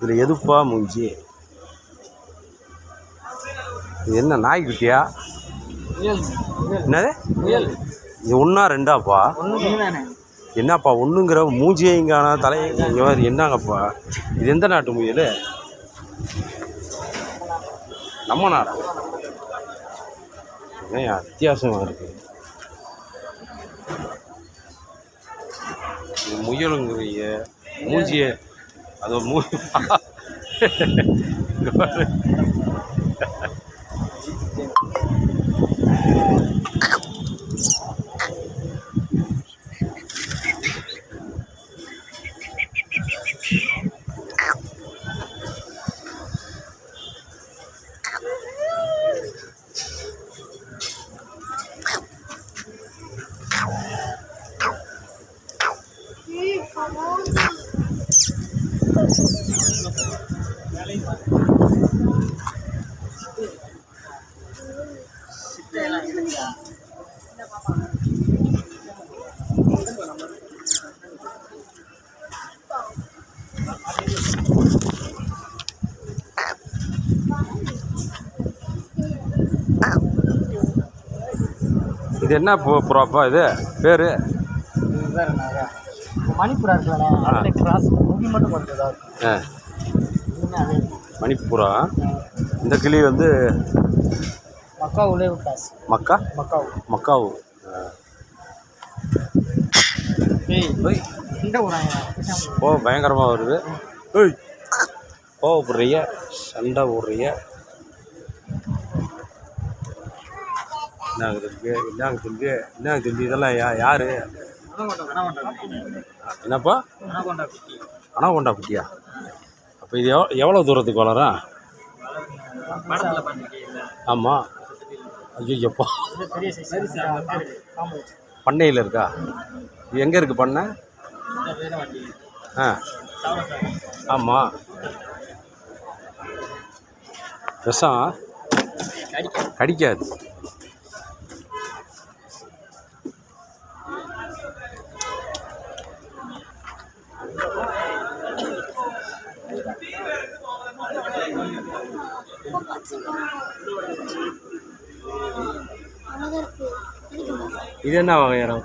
இதில் எதுப்பா மூஞ்சி? இது என்ன நாய்க்குட்டியா? என்னது? இது ஒன்றா ரெண்டாப்பா? என்னப்பா ஒன்றுங்கிற மூஞ்சியே இங்கான தலையை இங்கே மாதிரி என்னங்கப்பா? இது எந்த நாட்டு முயல்? நம்ம நாடா? ஏன் வித்தியாசமாக இருக்குது முயலுங்கிறீங்க மூஞ்சிய? அது இது என்ன புறாப்பா? இது பேர் மணிப்புறா இருக்குல்ல, மணிப்புறா. இந்த கிளி வந்து மக்காவு. ஓ பயங்கரமாக வருது. கோவப்படுறிய, சண்டை போடுறிய. என்னங்க தம்பி இதெல்லாம் யாரு? என்னப்பா? அனாகொண்டா குட்டியா? அப்போ இது எவ்வளோ தூரத்துக்கு வளரும்? ஆமாம். ஐயோப்பா, பண்ணையில் இருக்கா? இது எங்கே இருக்குது பண்ணை? ஆமாம். விஷம் கடிக்காது. இது என்ன வகையாரம்?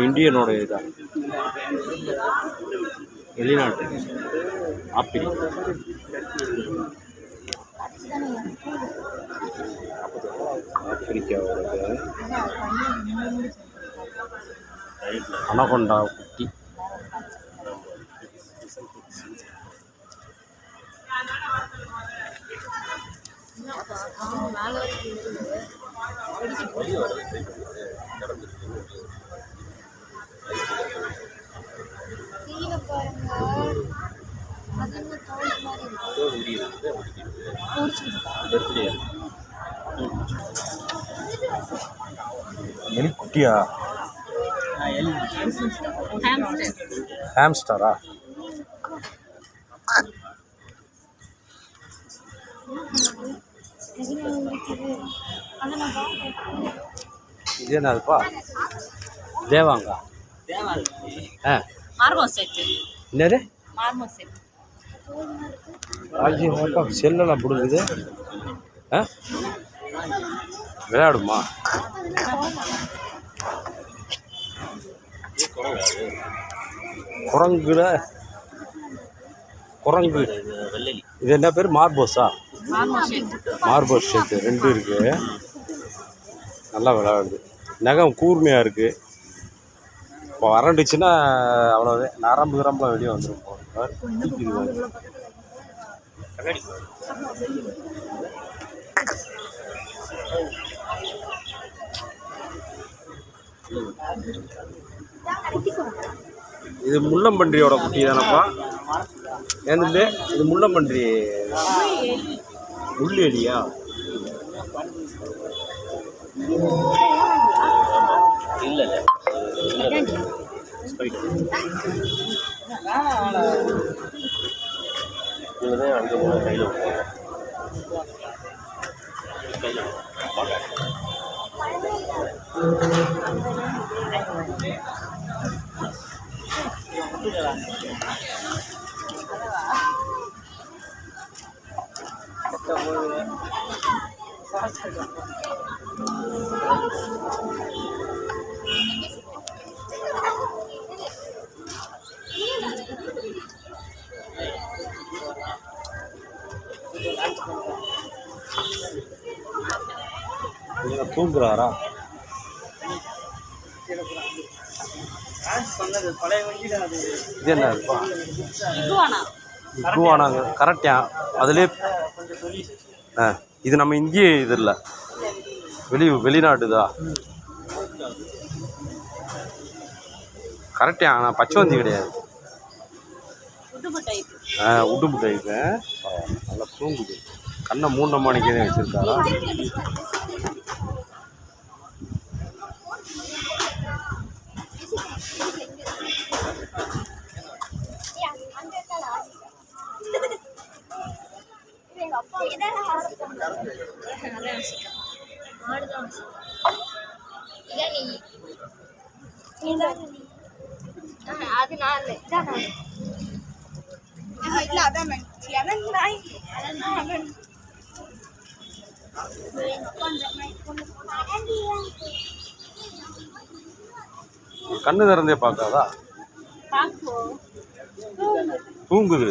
இந்தியனோட இதுதான், வெளிநாட்டு ஆப்பிள். ஆப்பிரிக்காவோட அனகொண்டா குட்டி. எலிக்குட்டியா? ஹாம்ஸ்டரா? இது என்னதுப்பா? தேவாங்கா? என்னது? செல்லெல்லாம் பிடுங்குது. விளையாடுமா? குரங்கு. இது என்ன பேர்? மார்போஸா? மார்போஸ் ஷெட்டு 2 இருக்குது. நல்லா விளையாடுது. நகம் கூர்மையாக இருக்குது. இப்போ வறண்டுச்சுன்னா அவ்வளோவே நரம்புலாம் வெளியே வந்துடும். இது முள்ளம்பன்றியோட குட்டி தானப்பா? ஏன்னு இது முள்ளம்பன்றி முள்ளெலியா? இல்லை அங்கே போன கையில் தூங்குறாரா? இது என்ன இக்குவானாங்க கரெக்டா? அதுலேயே இது நம்ம இங்கேயே இது இல்லை, வெளிநாட்டுதா? கரெக்டா? ஆனால் பச்சைவந்தி கிடையாது. உடும்பு டைப்பு. நல்லா தூங்குது. கண்ணை 3 மணிக்கே வச்சுருக்காரா? கண்ணு திறந்தே பார்க்காதா? தூங்குது.